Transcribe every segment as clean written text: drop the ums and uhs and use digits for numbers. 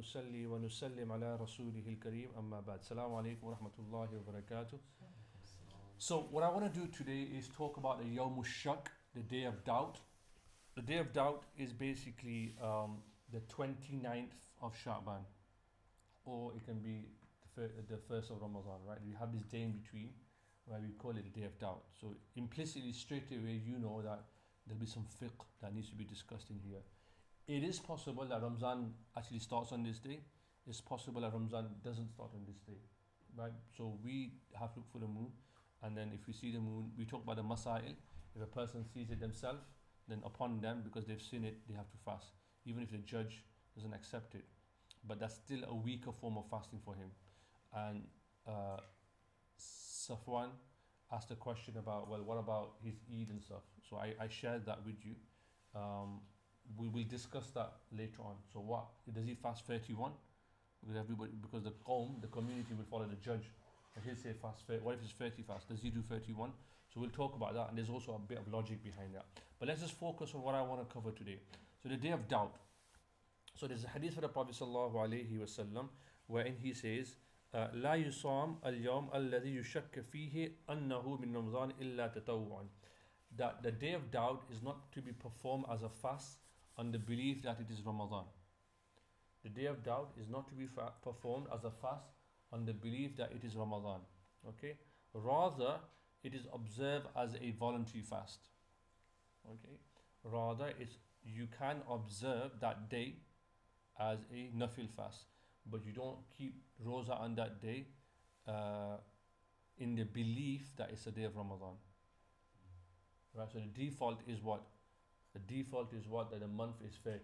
ونصلي ونسلم على رسوله الكريم أما بعد السلام عليكم ورحمة الله وبركاته. So what I want to do today is talk about the Yawm Shak, the day of doubt. The day of doubt is basically the 29th of Shaban, or it can be the first of Ramadan, right? We have this day in between where we call it the day of doubt. So implicitly, straight away, you know that there'll be some fiqh that needs to be discussed in here. It is possible that Ramadan actually starts on this day. It's possible that Ramadan doesn't start on this day, right? So we have to look for the moon, and then if we see the moon, we talk about the masail. If a person sees it themselves, then upon them, because they've seen it, they have to fast, even if the judge doesn't accept it. But that's still a weaker form of fasting for him. And Safwan asked a question about, well, what about his Eid and stuff? So I shared that with you. We will discuss that later on. So what does he fast 31? Because the community will follow the judge, and he'll say fast. What if it's 30 fast? Does he do 31? So we'll talk about that, and there's also a bit of logic behind that. But let's just focus on what I want to cover today. So the day of doubt. So there's a hadith of the Prophet sallallahu alaihi wasallam wherein he says, لا يصام اليوم الذي يشك فيه أنه من رمضان إلا تطوعا. That the day of doubt is not to be performed as a fast on the belief that it is Ramadan. The day of doubt is not to be performed as a fast on the belief that it is Ramadan. Okay? Rather, it is observed as a voluntary fast. Okay? Rather, you can observe that day as a nafl fast, but you don't keep roza on that day in the belief that it's a day of Ramadan. Right? So the default is what? The default is what? That the month is 30.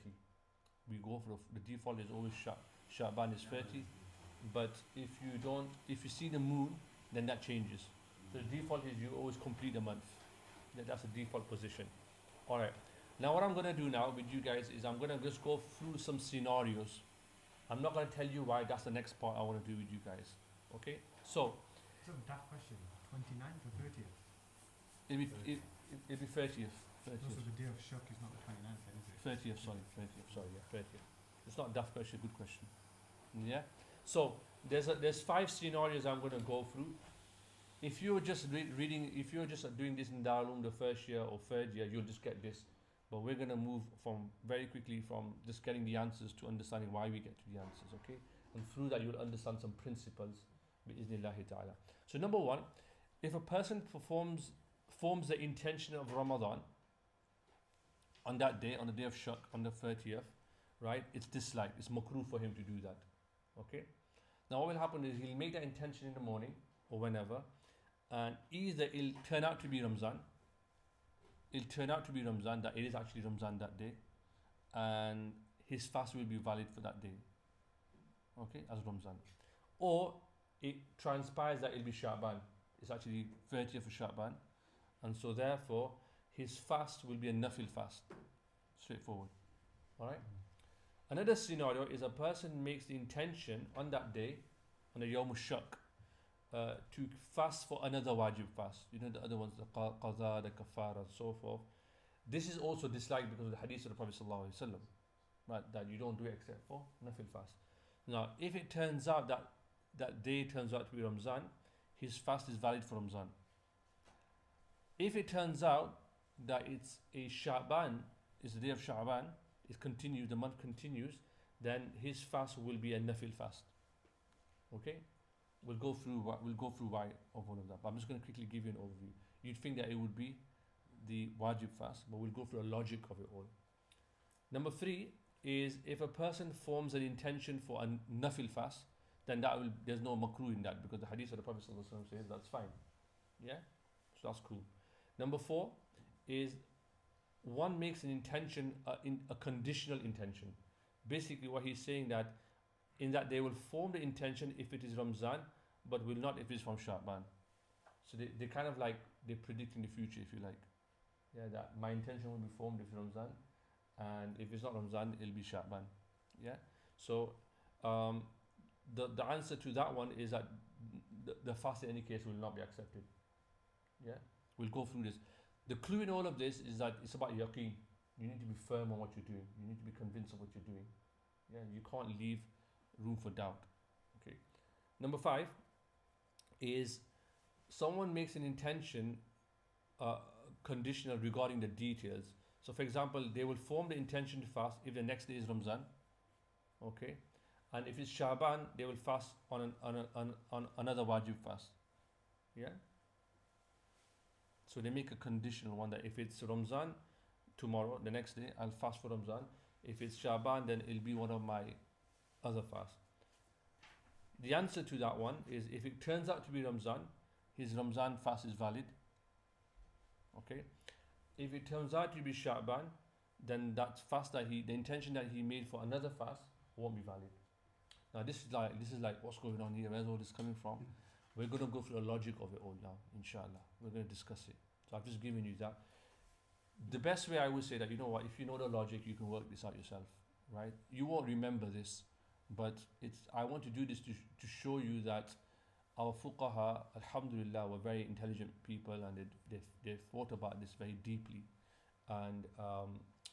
We go for the default is always Shaban is 30. But if you see the moon, then that changes. So the default is you always complete the month. That's the default position. Alright. Now what I'm going to do now with you guys is I'm going to just go through some scenarios. I'm not going to tell you why. That's the next part I want to do with you guys. Okay? So it's a tough question. 29th or 30th? It'll be 30th. Also, the day of Shak is not the 29th, is it? 30th, sorry, 30th. It's not a daft question, good question. Yeah? So, there's 5 scenarios I'm going to go through. If you're just if you're just doing this in Darul the first year or third year, you'll just get this. But we're going to move very quickly from just getting the answers to understanding why we get to the answers, okay? And through that, you'll understand some principles, bi-iznillahi ta'ala. So, number 1, if a person forms the intention of Ramadan on that day, on the day of Shak, on the 30th, right? It's disliked. It's makruh for him to do that. Okay? Now what will happen is he'll make that intention in the morning or whenever, and either it'll turn out to be Ramzan, that it is actually Ramzan that day, and his fast will be valid for that day. Okay? As Ramzan. Or it transpires that it'll be Shaban. It's actually 30th of Shaban, and so therefore his fast will be a nafl fast. Straightforward. Alright? Another scenario is a person makes the intention on that day, on the Yawm Shak, to fast for another wajib fast. You know the other ones, the qaza, the kafara, and so forth. This is also disliked because of the hadith of the Prophet ﷺ, right? That you don't do it except for nafil fast. Now, if it turns out that day turns out to be Ramzan, his fast is valid for Ramzan. If it turns out that it's a Shaban, it's the day of Shaban, the month continues, then his fast will be a nafil fast. Okay? We'll go through why of all of that. But I'm just going to quickly give you an overview. You'd think that it would be the wajib fast, but we'll go through a logic of it all. Number 3 is if a person forms an intention for a nafil fast, then there's no makruh in that, because the hadith of the Prophet ﷺ says that's fine. Yeah? So that's cool. Number 4 is one makes an intention, a conditional intention. Basically what he's saying that in that they will form the intention if it is Ramzan, but will not if it's from Shaban. So they kind of like, they're predicting the future, if you like. Yeah, that my intention will be formed if it's Ramzan, and if it's not Ramzan, it'll be Shaban. Yeah? So the answer to that one is that the fast in any case will not be accepted. Yeah? We'll go through this. The clue in all of this is that it's about yaqeen. You need to be firm on what you're doing. You need to be convinced of what you're doing. Yeah, you can't leave room for doubt. Okay. Number 5 is someone makes an intention conditional regarding the details. So, for example, they will form the intention to fast if the next day is Ramzan. Okay. And if it's Shaban, they will fast on another wajib fast. Yeah. So they make a conditional one that if it's Ramzan tomorrow, the next day, I'll fast for Ramzan. If it's Shaban, then it'll be one of my other fasts. The answer to that one is if it turns out to be Ramzan, his Ramzan fast is valid. Okay. If it turns out to be Shaban, then that fast that the intention that he made for another fast won't be valid. Now this is like what's going on here, where's all this coming from? We're going to go through the logic of it all now, inshallah. We're going to discuss it. So I've just given you that. The best way I would say that, you know what, if you know the logic, you can work this out yourself, right? You won't remember this, but I want to do this to show you that our fuqaha, alhamdulillah, were very intelligent people, and they've thought about this very deeply. And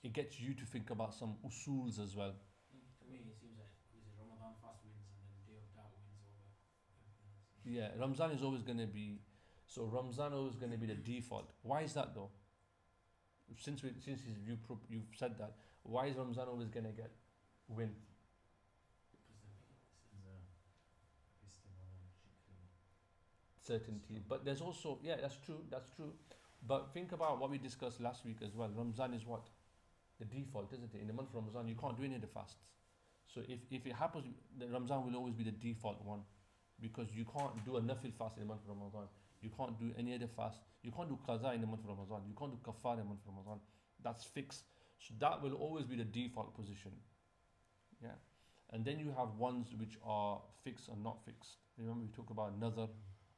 it gets you to think about some usuls as well. To me, it seems like Ramadan fast wins and then Day of Doubt wins over everything else. Yeah, Ramzan is always going to be, so Ramzan always going to be the default. Why is that though? Since you've said that, why is Ramzan always going to win? Certainty. But there's also, yeah, that's true. But think about what we discussed last week as well. Ramzan is what? The default, isn't it? In the month of Ramzan, you can't do any of the fasts. So if it happens, the Ramzan will always be the default one, because you can't do a nafl fast in the month of Ramadan. You can't do any other fast. You can't do qaza in the month of Ramadan. You can't do kafar in the month of Ramadan. That's fixed. So that will always be the default position. Yeah. And then you have ones which are fixed and not fixed. Remember we talked about nazar,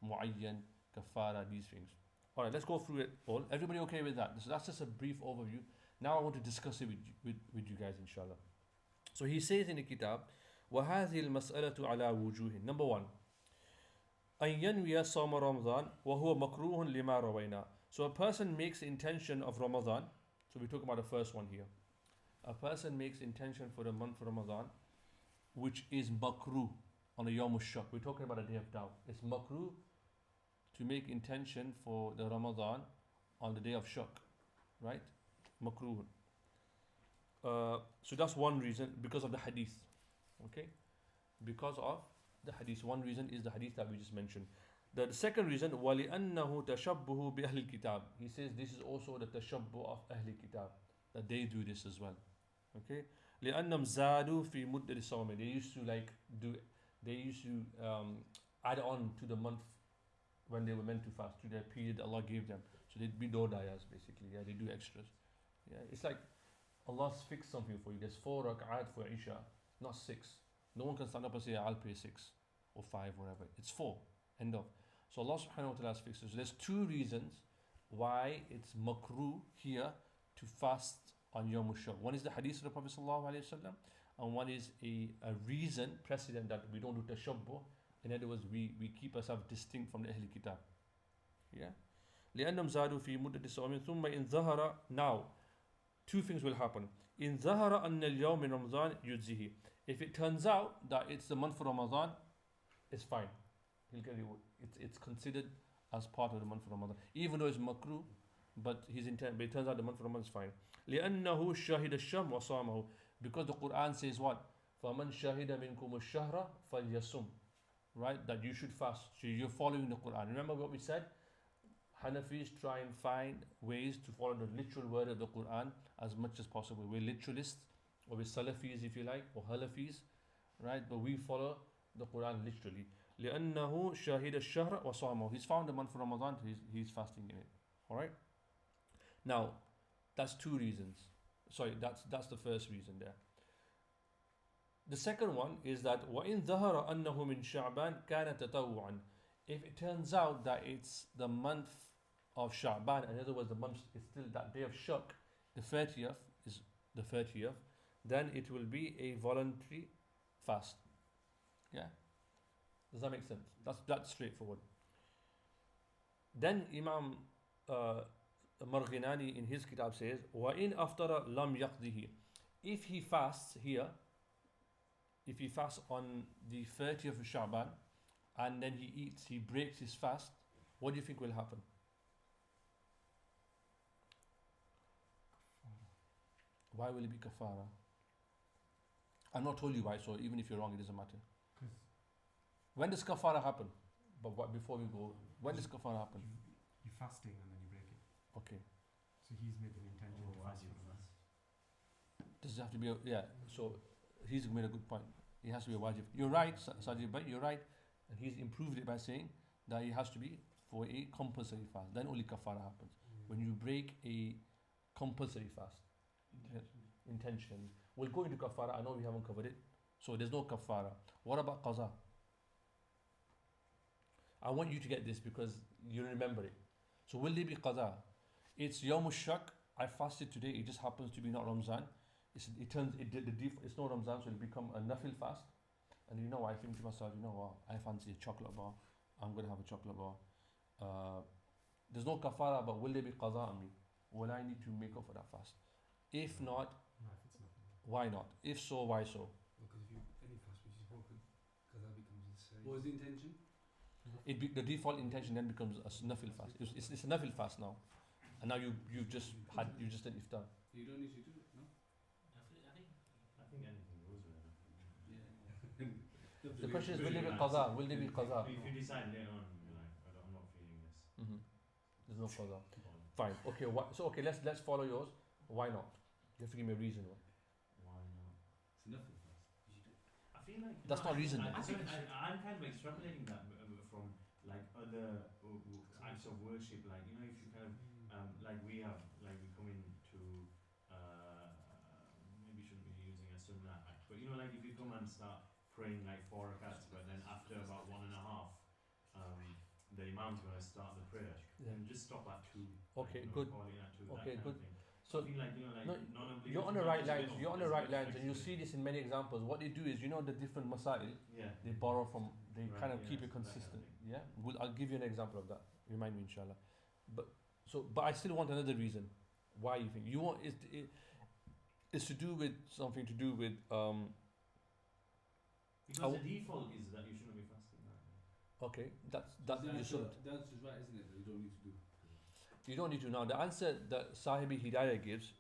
muayyan, kafara, these things. Alright, let's go through it all. Everybody okay with that? So that's just a brief overview. Now I want to discuss it with you guys, inshallah. So he says in the kitab, وَهَذِهِ الْمَسْأَلَةُ عَلَى وُجُوهٍ. Number 1, أَن يَنْوِيَ صَوْمَ رَمَضَانَ وَهُوَ مَكْرُوهٌ لِمَا رَوَيْنَا. So a person makes intention of Ramadan. So we talk about the first one here. A person makes intention for the month of Ramadan, which is makruh on a Yawm al-Shak. We're talking about a day of doubt. It's makruh to make intention for the Ramadan on the day of Shak, right? Makruh. So that's one reason, because of the hadith. Okay? Because of the hadith. One reason is the hadith that we just mentioned. The second reason, وَلِأَنَّهُ تَشَبُّهُ بِأَهْلِ الْكِتَابِ. He says this is also the tashabbuh of Ahl Kitab, that they do this as well. Okay? لِأَنَّمْ زَادُوا فِي مُدَّةِ الصَّوْمِ. They used to add on to the month when they were meant to fast, to the period Allah gave them. So they'd be dodayas basically. Yeah, they do extras. Yeah, it's like Allah's fixed something for you. There's 4 rak'at for Isha, not 6. No one can stand up and say, I'll pay 6 or 5, whatever. It's 4. End of. So Allah subhanahu wa ta'ala has fixed it. So there's 2 reasons why it's makruh here to fast on Yawm al-Shak. One is the hadith of the Prophet sallallahu alaihi wasallam, and one is a reason, precedent, that we don't do tashabbuh. In other words, we keep ourselves distinct from the Ahl Kitab. Yeah? لأنهم زادوا في مدة الصوم ثم إن ظهر. Now, 2 things will happen. إن ظهر أن اليوم من رمضان يجزيه. If it turns out that it's the month of Ramadan, it's fine. It's considered as part of the month of Ramadan, even though it's makruh, but it turns out the month of Ramadan is fine. لأنه شهد الشهر وصامه. Because the Quran says what? فَمَنْ شَهِدَ مِنْكُمُ الشَّهْرَ فَلْيَصُمْ. Right? That you should fast. So you're following the Quran. Remember what we said? Hanafis try and find ways to follow the literal word of the Quran as much as possible. We're literalists, or we're Salafis if you like, or Halafis, right? But we follow the Quran literally. لأنه شهد الشهر وصامه. He's found the month of Ramadan, he's fasting in it. Alright? Now, that's 2 reasons. Sorry, that's the first reason there. The second one is that وَإِن ظَهَرَ أَنَّهُ مِنْ شَعْبَانَ كَانَ تَطَوُّعًا. If it turns out that it's the month of Shaban, in other words, the month is still that day of Shak, the 30th is the 30th, then it will be a voluntary fast. Yeah? Does that make sense? That's straightforward. Then Imam Marghinani in his kitab says, وَإِن أَفْطَرَ لَمْ يَقْضِهِ. If he fasts here, if he fasts on the 30th of Shaban and then he breaks his fast, what do you think will happen? Why will it be kafara? I'm not told you why, so even if you're wrong, it doesn't matter. When does kafara happen? But before we go, when does kafara happen? You're fasting and then you break it. Okay. So he's made an intention to fast wajib for the fast. Does it have to be so he's made a good point. It has to be a wajib. You're right, Sajid, but you're right. And he's improved it by saying that it has to be for a compulsory fast. Then only kafara happens. When you break a compulsory fast. Intentionally. We'll go into kafara. I know we haven't covered it. So there's no kafara. What about qaza? I want you to get this because you remember it. So will there be qaza? It's Yawm shak. I fasted today. It just happens to be not Ramzan. It's not Ramzan, so it'll become a nafl fast. And you know, I think to myself, you know what? I fancy a chocolate bar. I'm going to have a chocolate bar. There's no kafara, but will there be qaza on me? Will I need to make up for that fast? If not, No, if it's nothing. why not? If so, why so? Because if you any fast which is broken, because that becomes necessary. What was the intention? The default intention then becomes a nafil fast. It's a nafil fast now, and now you've just done iftar. You don't need to do it, no? I think anything goes with it. Yeah. The question is, will there be qaza? Will there be qaza? If you decide later on, you're like, I'm not feeling this. There's no qaza. Fine. Okay. Okay. Let's follow yours. Why not? You have to give me a reason. Why not? It's nothing fast. You should do it. I feel like That's not reason. I'm kind of extrapolating that from like other acts of worship. Like if you kind of like we come into maybe shouldn't be using a sunnah act, but like if you come and start praying like 4 rakats, but then after about 1.5, the imam's going to start the prayer, and just stop at 2. Okay. Like, Good. calling at 2, Okay. that kind Good. of thing. So I feel like no, non-obligatory. you're on the right lines. just You're on the there's right a bit of lines, and you'll see this in many examples. What they do is, the different masail. Yeah. They borrow from. They Right, kind of yeah, keep it so that kind of consistent. thing. Yeah. I'll give you an example of that. Remind me, inshallah. But I still want another reason why you think you want it's to do with something to do with Because the default is that you shouldn't be fasting. Right? Okay, that's The you answer- shouldn't. The answer is right, isn't it? That you don't need to do. You don't need to now. The answer that Sahibi Hidayah gives,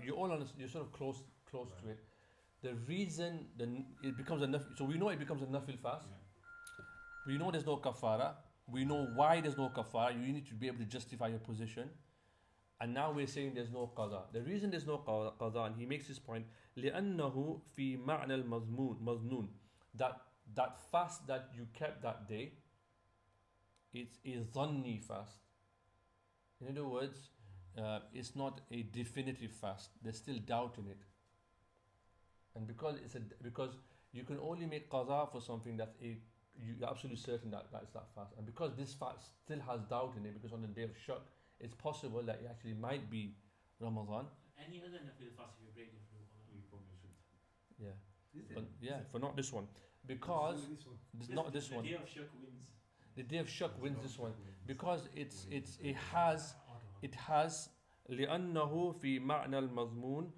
you're sort of close Right. to it. The reason it becomes a nafil, so we know it becomes a nafil fast. Yeah. We know there's no kafara. We know why there's no kafara. You need to be able to justify your position. And now we're saying there's no qada. The reason there's no qada, and he makes this point, لأنه في معنى المظنون, that fast that you kept that day, it's a dhanni fast. In other words, it's not a definitive fast. There's still doubt in it. And because you can only make qaza for something that's you're absolutely certain that it's that fast. And because this fast still has doubt in it, because on the day of shak, it's possible that it actually might be Ramadan. Any other nafil fast if you break it through? You probably should. Yeah. Is But it? yeah, for not this one. Because This one. not this one. The day of shak wins. The day of shak wins this one. Because it has لأنه في معنى المضمون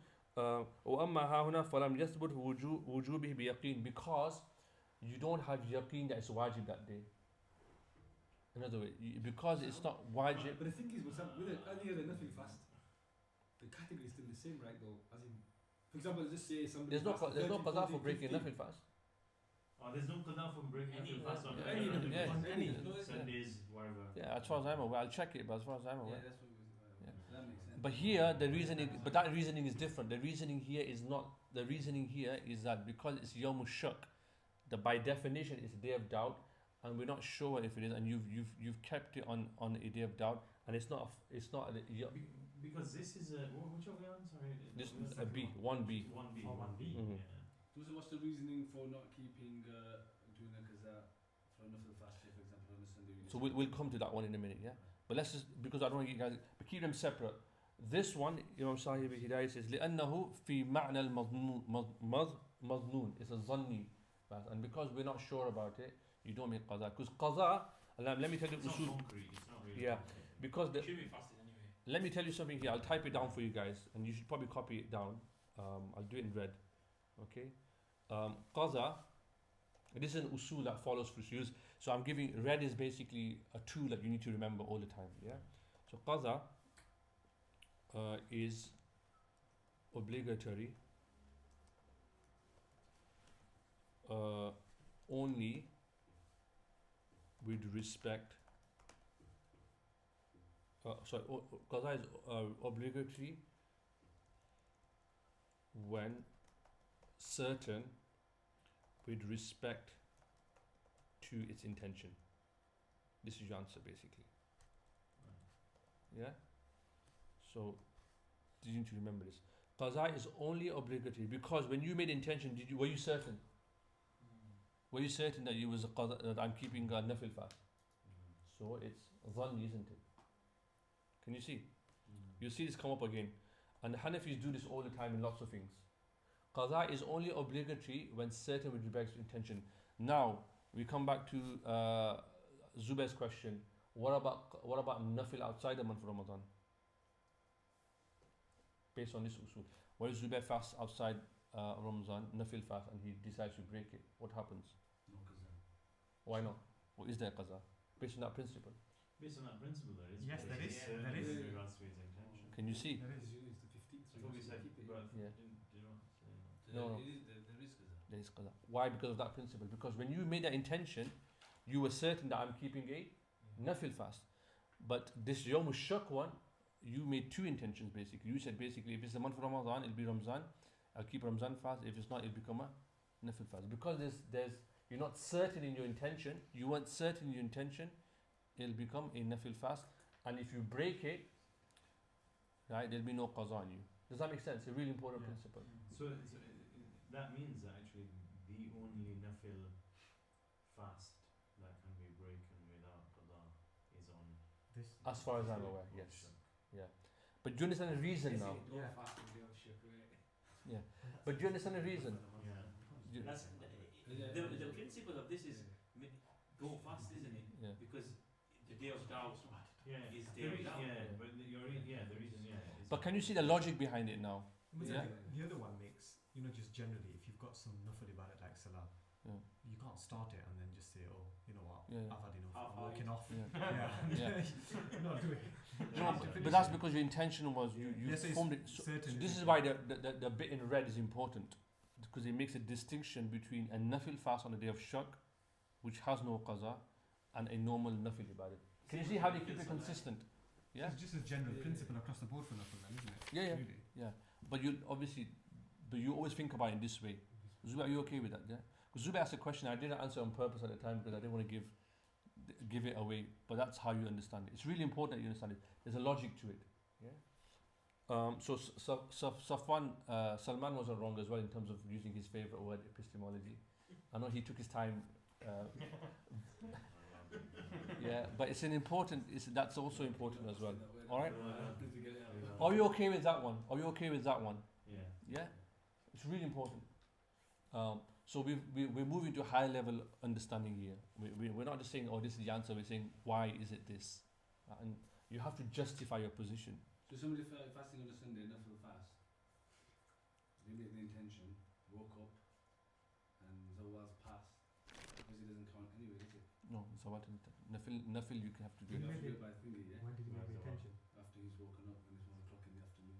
وأما ها هنا فلم يثبت وجوبه بيقين, because you don't have yaqeen that it's wajib that day. In other words, because it's not wajib. But the thing is, with any other nafil fast, the category is still the same, right? Though, as in, for example, just say somebody. There's no fasted qaza 13, for breaking 15. nafil fast. Oh, there's no qada for breaking Any- your fast on yeah, any- any any- Sundays, whatever. Yeah, as far as I'm aware, I'll check it, but as far as I'm Yeah, aware. that's what it was. Yeah. That makes sense. But here, that reasoning is different. The reasoning here is not. The reasoning here is that because it's Yawm shak, that by definition it's a day of doubt, and we're not sure if it is, and you've kept it on a day of doubt, and it's not. Because this is a which are we on? Sorry, This the a second B, one. 1B. 1B, Oh, 1B. Mhm. Yeah. So what's the reasoning for not keeping doing a qaza for another fast day, for example, on a Sunday? So we'll come to that one in a minute, yeah. But let's just, because I don't want you guys, but keep them separate. This one, Imam Sahib Hidayah says, لأنه في معنى المظنون. It's a zanni fast, and because we're not sure about it, you don't make qaza. Because qaza, let me tell you It's not usul. concrete. It's not really. Yeah. concrete. Because You should be fasted anyway. let me tell you something here. I'll type it down for you guys, and you should probably copy it down. I'll do it in red. Okay. Qaza, this is an usul that follows through use. So I'm giving, red is basically a tool that you need to remember all the time. Yeah. So Qaza is obligatory only with respect. Qaza is obligatory when certain with respect to its intention. This is your answer basically. Yeah? So you need to remember this. Qaza is only obligatory because when you made intention, were you certain? Were you certain that you was a qaza, that I'm keeping a nafl fast? So it's dhanni, isn't it? Can you see? You'll see this come up again. And the Hanafis do this all the time in lots of things. Qaza is only obligatory when certain with respect to intention. Now, we come back to Zubair's question. What about nafil outside the month of Ramadan? Based on this usul. What if Zubair fasts outside Ramadan, nafil fast, and he decides to break it? What happens? No qaza. Why not? What is there qaza? Based on that principle. Based on that principle, there is. Yes, there is. Certainly There is. with regards to his intention. Can you see? There is. It's the 15th. I thought we said, but Yeah. did you not say that? No, no. There is qaza. There is qaza. Why? Because of that principle. Because when you made that intention, you were certain that I'm keeping a nafil fast. But this Yawm al-Shak one, you made two intentions basically. You said basically if it's the month of Ramadan, it'll be Ramzan. I'll keep Ramzan fast. If it's not, it'll become a nafil fast. Because there's you're not certain in your intention. You weren't certain in your intention. It'll become a nafil fast. And if you break it, right, there'll be no qaza on you. Does that make sense? A really important Yeah. principle. So that means that actually the only nafil fast that can be broken without qaza is on This. As far as I'm aware, yes. But do you understand the reason now? Yeah. Yeah. But do you understand the reason? Yeah. That's the principle of this is don't fast, isn't it? Yeah. Because the day of doubt Yeah, is the day of reason, doubt. but the reason, is But can you see the logic behind it now? But Yeah. the other one makes, just generally, if you've got some nafil ibadat like salah, Yeah. you can't start it and then just say, oh, you know what, Yeah. I've had enough, Half I'm walking off. Yeah. Yeah. Yeah. Not do it. No, but that's because your intention was you Yes, it's formed it. So certain this is intention. why the bit in red is important, because it makes a distinction between a nafil fast on the day of shak, which has no qaza, and a normal nafil ibadat. Can you see how they keep it consistent? Yeah. It's just a general principle across the board for nafil then, isn't it? Yeah, yeah. Really. But you always think about it in this way. Zubair, are you okay with that? Yeah. Because Zubair asked a question I didn't answer on purpose at the time because I didn't want to give it away. But that's how you understand it. It's really important that you understand it. There's a logic to it. Yeah. Safwan Salman wasn't wrong as well in terms of using his favorite word, epistemology. I know he took his time. Yeah, but that's also important as well. All right. Are you okay with that one? Are you okay with that one? Yeah. Yeah, it's really important. So we're moving to high level understanding here. We're not just saying, oh, this is the answer. We're saying, why is it this? And you have to justify your position. So somebody fasting on a Sunday, nafil fast. They make the intention, woke up, and Zawal's passed. Because it doesn't count anyway, does it? No, so what nafil you have to do. You Yeah. have to do it by thingy, yeah? When did you make the Zawal. intention? After he's woken up and it's 1 o'clock in the afternoon.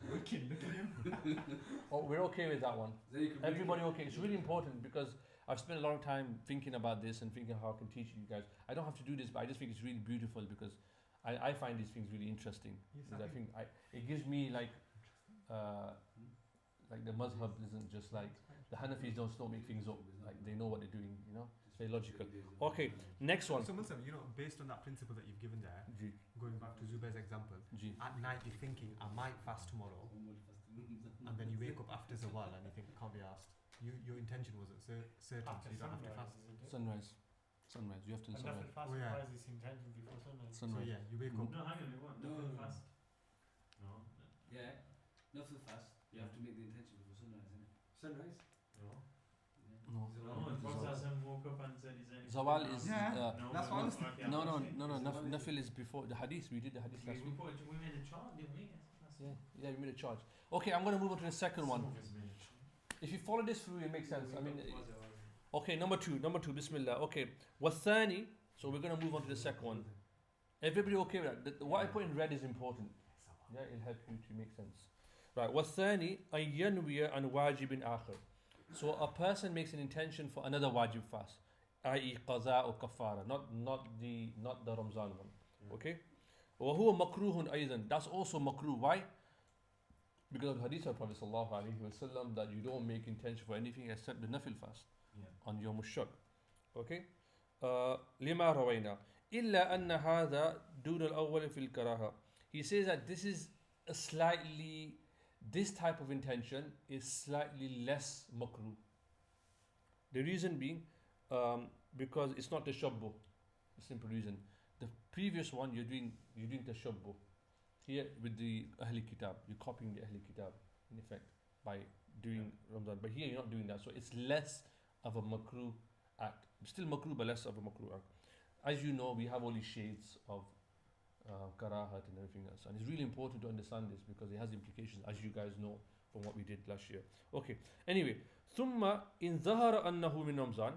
Wicked, look at him. Oh, we're okay with that one. Then you can break Everybody it. okay? It's really important because I've spent a lot of time thinking about this and thinking how I can teach you guys. I don't have to do this, but I just think it's really beautiful because I find these things really interesting. Yes, Because I think it gives me like the mazhab isn't just like the Hanafis don't make things up. Like they know what they're doing, It's very logical. Okay, next one. So Muslim, based on that principle that you've given there, G. going back to Zubair's example, G. at night you're thinking, I might fast tomorrow, and then you wake up after Zawal and you think, can't be asked. Your intention wasn't certain, so you don't have to fast. Sunrise. You have to And sunrise. nafil fast Oh, yeah. requires this intention before sunrise. So Sunrise. yeah, you wake up. No, hang on, you want No, nafil no. fast? No. Yeah, nafil fast. You have to make the intention before sunrise, innit? Sunrise? No. Yeah. No. No, and Prophet Hassan woke up and said, is anything Zawal wrong?" is Yeah. No, That's no, what I was okay, no, I'm not saying. Nafil is before the hadith. We did the hadith last week. We made a chart, didn't we? Yes, last week. Yeah, we made a charge. Okay, I'm going to move on to the second one. Some of us made a chart. If you follow this through, it makes sense. I mean, Was it? okay, number two, Bismillah. Okay, والثاني. So we're gonna move on to the second one. Everybody okay with that? What I put in red is important. Yeah, it'll help you to make sense. Right. والثاني أن ينوي عن واجب آخر. So a person makes an intention for another wajib fast, i.e. qaza or kafara, not the Ramzan one. Yeah. Okay. وهو مكروه أيضا. That's also makruh. Why? Because of the hadith of Prophet sallallahu alaihi wasallam that you don't make intention for anything except the nafl fast Yeah. on Yawm al-Shak. Okay. لما روينا إلا أن هذا دون الأول في الكراهة. He says that this type of intention is slightly less makruh. The reason being, because it's not tashabbuh. A simple reason. The previous one you're doing tashabbuh. Here with the Ahli Kitab, you're copying the Ahli Kitab in effect by doing Ramadan. But here you're not doing that, so it's less of a makruh act. Still makruh, but less of a makruh act. As you know, we have all these shades of karahat and everything else, and it's really important to understand this because it has implications, as you guys know from what we did last year. Okay. Anyway, ثم إن ظهر أنه من رمضان.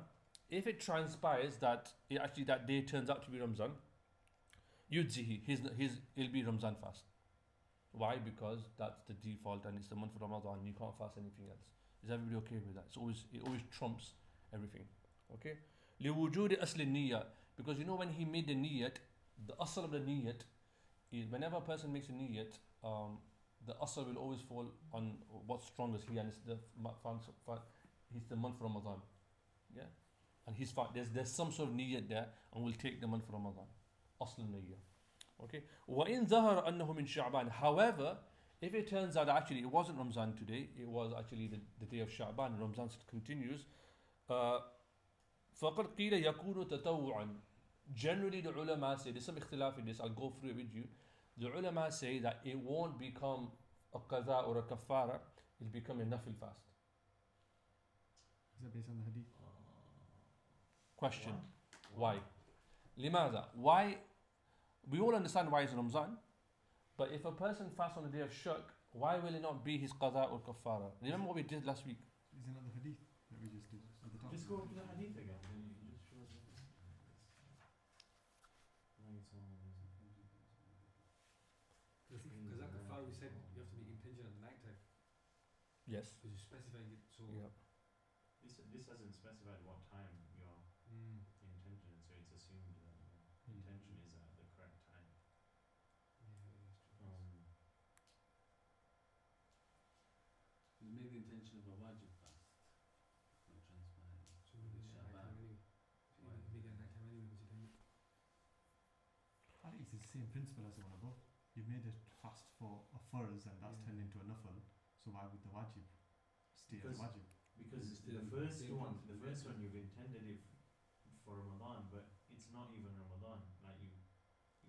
If it transpires that actually that day turns out to be Ramzan, yujzihi, it'll be Ramzan fast. Why? Because that's the default and it's the month of Ramadan. You can't fast anything else. Is everybody okay with that? It always trumps everything. Okay. لوجود أصل النية, because you know when he made the niyat, the asl of the niyat is whenever a person makes a niyat, the asl will always fall on what's strongest here, and it's he's the month of Ramadan. Yeah. And there's some sort of niyat there, and we'll take the month of Ramadan. Asl niyya. Okay. وَإِن ظَهَرَ أَنَّهُ مِن شَعْبَانِ. However, if it turns out actually it wasn't Ramzan today, it was actually the day of Shaban, Ramzan continues, فَقَدْ قِيلَ يَكُونُ تَطَوُّعًا. Generally the ulama say, there's some ikhtilaf in this, I'll go through it with you. The ulama say that it won't become a qaza or a kafara, it'll become a nafl fast. Is that based on the hadith? Question. Why? Limaza? Why? We all understand why it's Ramzan, but if a person fasts on the day of Shak, why will it not be his qaza or kafara? Remember what we did last week? Is it not the hadith that we just did at the top? Just go to the hadith again. Then you can just show us it. No, it's all Because that kafar, we said you have to be intention at the night time. Yes. Because you're specifying it so. Yeah. This hasn't specified what time your intention is, so it's assumed that your intention is at the correct time. You made the intention of a wajib fast. Not transpires. So we make it at night time anyway. Why? Make it at night time anyway because you didn't. I think it's the same principle as the one above. You've made it fast for a farz and that's turned into a nafl. So why would the wajib stay as Because- wajib? Because It's the still first same one, principle. you've intended it for Ramadan, but it's not even Ramadan. Like you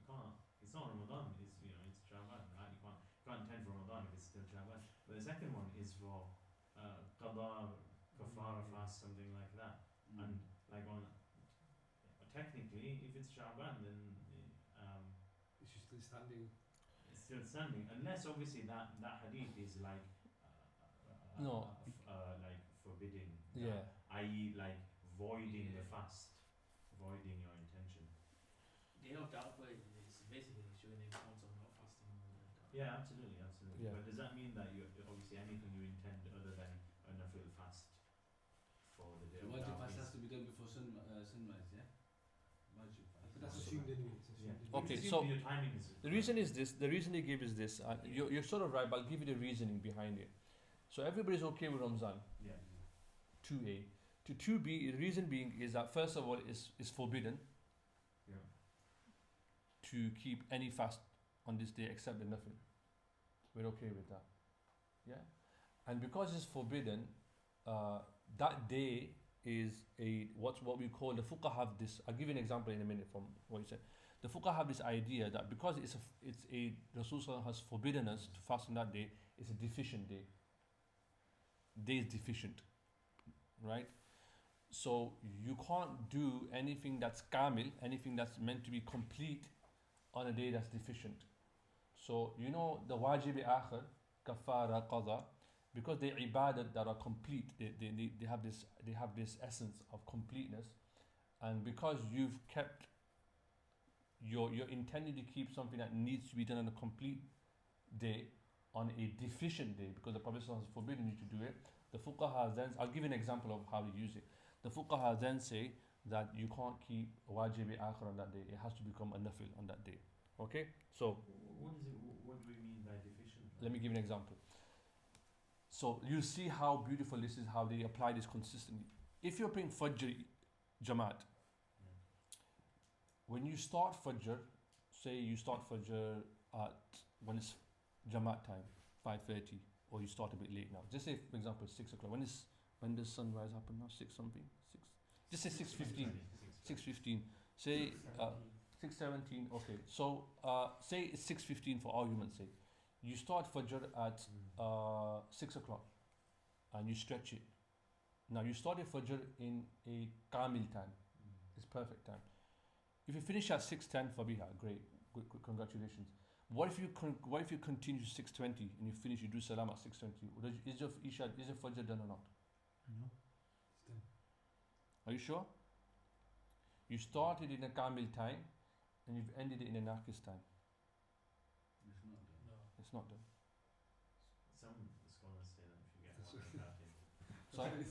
can't. It's not Ramadan. It's it's Shaban. Right? You can't intend for Ramadan if it's still Shaban. But the second one is for qada, kafara fast, something like that. And like technically, if it's Shaban, then It's just still standing. it's still standing, unless obviously that hadith is like No. like forbidding. Yeah. I.e., like voiding the Yeah. fast, voiding your intention. Day of doubt, but it's basically showing the importance of not fasting on the day of doubt. Yeah, absolutely. Yeah. But does that mean that you obviously anything you intend other than a nafil fast for the day The of wajib doubt fast has is- to be done before sunrise, yeah? Wajib fast. But that's So- assumed anyway. It's Yeah. assumed anyway. Okay, It's so assumed your timing is the reason is this. The reason they give is this. You're sort of right, but I'll give you the reasoning behind it. So everybody's okay with Ramzan. Yeah. 2A. To 2B, the reason being is that first of all, it's forbidden Yeah. to keep any fast on this day except the nafil. We're okay with that. Yeah? And because it's forbidden, that day is what we call, the fuqah have this, I'll give you an example in a minute from what you said. The fuqah have this idea that because Rasul has forbidden us to fast on that day, it's a deficient day. Day is deficient. Right? So you can't do anything that's kamil, anything that's meant to be complete on a day that's deficient. So the wajib akhir, kafara, qadha, because they're ibadat that are complete, they have this essence of completeness, and because you've kept you're intending to keep something that needs to be done on a complete day on a deficient day, because the Prophet has forbidden you to do it. The fuqaha then, I'll give you an example of how they use it. The fuqaha then say that you can't keep wajib akhir on that day. It has to become a nafl on that day. Okay, so What is it? What do we mean by deficient? let me give you an example. So you see how beautiful this is, how they apply this consistently. If you're praying Fajr Jamaat, when you start Fajr, say you start Fajr at when it's Jamaat time, 5:30, or you start a bit late now. Just say, for example, 6 o'clock. When does sunrise happen now? 6 something? 6. Just say 6:15. 6:15. Say 6:17. Okay. So say it's 6:15 for argument's sake. You start Fajr at 6 o'clock, and you stretch it. Now you started Fajr in a Kamil time. It's perfect time. If you finish at 6:10, Fabiha, great, good, congratulations. What if you continue to 6:20 and you finish, you do Salam at 6:20? Is your Fajr done or not? No. Are you sure? You started in a Kamil time and you've ended it in a Naqis time. It's not done. No. It's not done. Some scholars say that if you get one without it. Sorry? Asr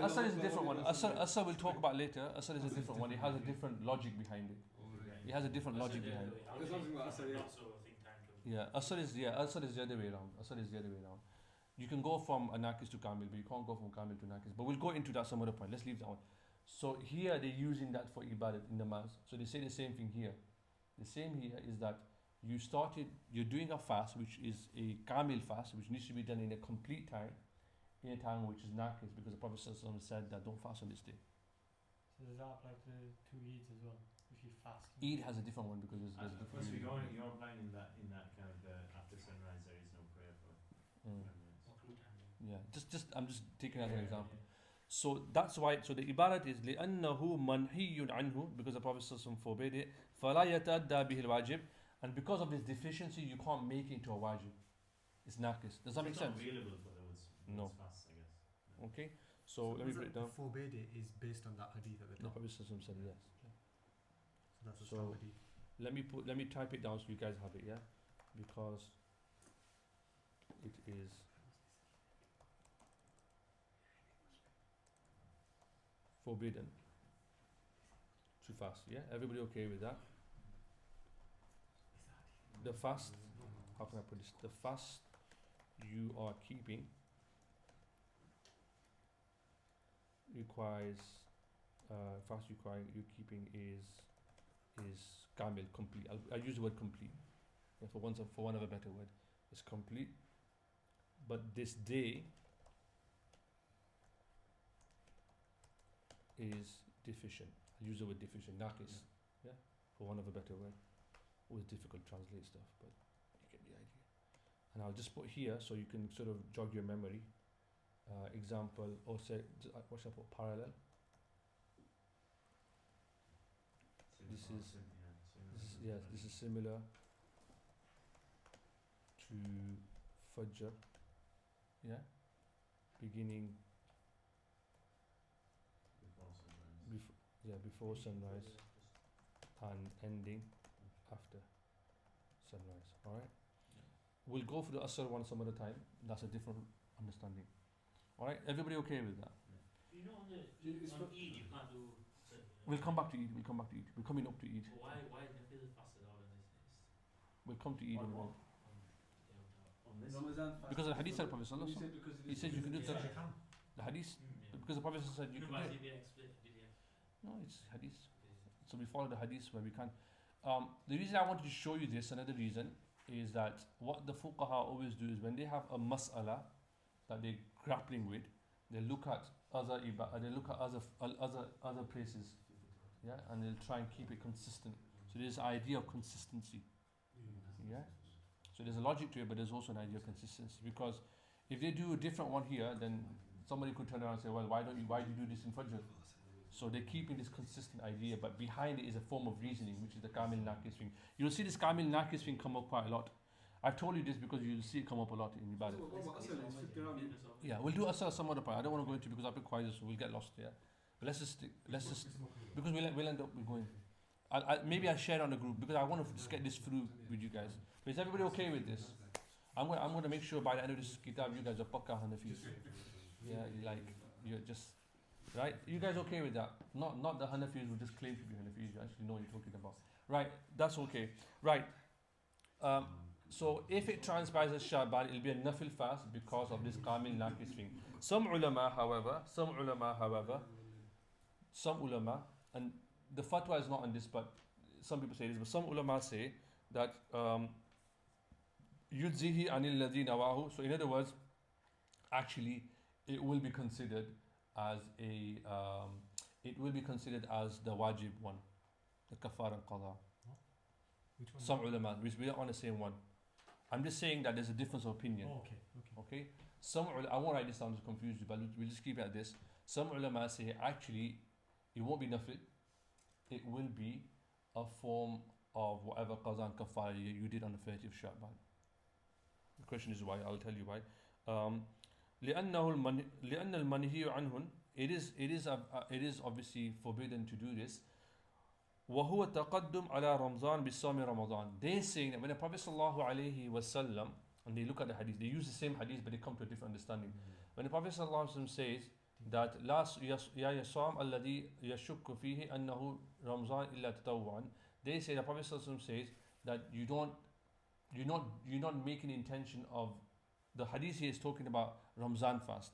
Asr is a different one. Asr we'll talk about later. Asr is a different one. It has a different logic behind it. It has a different logic behind it. There's something about Asr, yeah. Not so I think time to. Yeah, Asr is the other way around. Asr is the other way around. You can go from a Naqis to Kamil, but you can't go from Kamil to Naqis. But we'll go into that some other point. Let's leave that one. So here they're using that for ibadat in namaz. So they say the same thing here. The same here is that you're doing a fast, which is a Kamil fast, which needs to be done in a complete time, in a time which is Naqis, because the Prophet said that don't fast on this day. So does that apply to 2 Eids as well? If you fast? Eid has a different one because there's a different. First, you're applying in that kind of after sunrise there is no prayer for. Makruh time. Yeah, I'm just taking as an example. So that's why. So the ibarat is لأنه منهي عنه, because the Prophet forbade it. فلا يتأدى به الواجب, and because of this deficiency, you can't make it into a wajib. It's naqis. Does that make sense? It's not available for those No. fasts, I guess. No. Okay. So let me was break it down. Forbade it is based on that hadith at the The top. Prophet said yes. So that's a So- strong hadith. Let me type it down so you guys have it. Yeah, because it is. Forbidden to fast. Yeah, everybody okay with that? The fast, how can I put this? The fast you are keeping requires you're keeping is kamil, complete. I'll use the word complete. Yeah, for want of a better word, it's complete. But this day is deficient. I'll use the word deficient, naqis, yeah, for want of a better word. Always difficult to translate stuff, but you get the idea. And I'll just put here so you can sort of jog your memory. Example, or say, what should I put? Parallel. This is similar to Fajr, yeah, beginning before sunrise and ending after sunrise. All right. We'll go for the Asr one some other time. That's a different understanding. All right. Everybody okay with that? You know, on Eid you can't do. We'll come back to Eid. We're coming up to Eid. Why nafil fast at all in this? We'll come to Eid in a minute. On this, Ramadan fast. Because of the hadith of the Prophet You sallallahu said alaihi because it he is says you can do because that. it is- The hadith, because the Prophet said you can do it. No, it's hadith. So we follow the hadith where we can. The reason I wanted to show you this, another reason, is that what the fuqaha always do is when they have a mas'ala that they're grappling with, they look at other places, yeah, and they'll try and keep it consistent. So there's an idea of consistency, yeah. So there's a logic to it, but there's also an idea of consistency, because if they do a different one here, then somebody could turn around and say, well, why do you do this in Fajr? So they're keeping this consistent idea, but behind it is a form of reasoning, which is the Kamil Naqis thing. You'll see this Kamil Naqis thing come up quite a lot. I've told you this because you'll see it come up a lot in Ibadah. What about Asal? It's 50 rand. Yeah, we'll do Asal some other part. I don't want to go into because I've been quiet, so we'll get lost here. But let's just because we'll end up going. Maybe I'll share on the group because I want to just get this through with you guys. But is everybody okay with this? I'm going to make sure by the end of this kitab you guys are Pakka Hanafis. Yeah, you're just right. You guys okay with that? Not the Hanafis who just claim to be Hanafis. You actually know what you're talking about. Right, that's okay. Right. So if it transpires as Shaban, it'll be a nafl fast because of this kamil naqis thing. Some ulama, however, and the fatwa is not on this, but some people say this, but some ulama say that yudzihi anil ladhi nawahu. So in other words, actually, it will be considered as the wajib one, the kafar and qadha. Which one? Some ulama, we are on the same one. I'm just saying that there's a difference of opinion. Oh, okay. I won't write this down to confuse you, but we'll just keep it at this. Some ulama say actually it won't be nafil, it will be a form of whatever qaza and kafara you did on the 30th Shaban. The question is why. I'll tell you why. لأن المنهي عنهن, it is obviously forbidden to do this. وهو التقدم على رمضان بصوم رمضان. They're saying that when the Prophet sallallahu alaihi wasallam, and they look at the hadith, they use the same hadith but they come to a different understanding. When the Prophet sallallahu alaihi wasallam says that لا يصام الذي يشك فيه أنه رمضان إلا تطوعا, they say the Prophet sallallahu alaihi wasallam says that you're not making intention of, the hadith here is talking about Ramzan fast.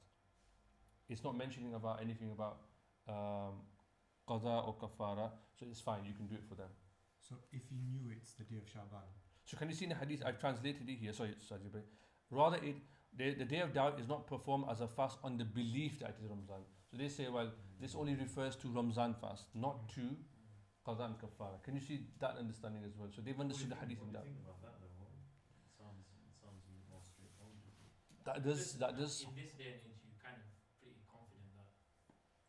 It's not mentioning about anything about qadha or kafara, so it's fine, you can do it for them. So if you knew it's the day of Shaban. So can you see in the hadith, I've translated it here, sorry, rather the day of doubt is not performed as a fast on the belief that it is Ramzan. So they say, well, this only refers to Ramzan fast, not to qadha and kafara. Can you see that understanding as well? So they've understood the hadith in that. Think about that though. It sounds more straightforward. That does. In this day and age, you're kind of pretty confident that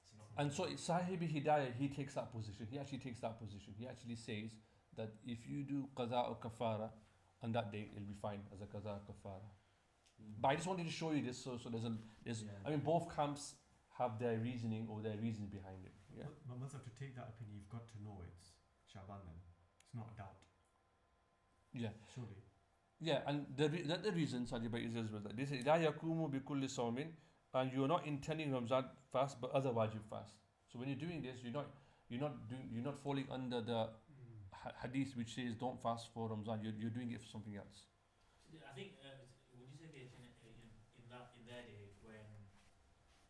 it's not. And so Sahibi Hidayah, he takes that position. He actually takes that position. He actually says that if you do qadha or kafara on that day, it'll be fine as a qadha or kafara. But I just wanted to show you this, so there's I mean, both camps have their reasoning or their reasons behind it. Yeah. But once have to take that opinion, you've got to know it's Shaban then. It's not a doubt. Yeah. Surely. Yeah, and the reason Sajib is as well that they say la yakumu bi kulli sawmin, and you are not intending Ramzan fast but other wajib fast. So when you're doing this, you're not falling under the hadith which says don't fast for Ramzan. You're doing it for something else. I think would you say that in their day when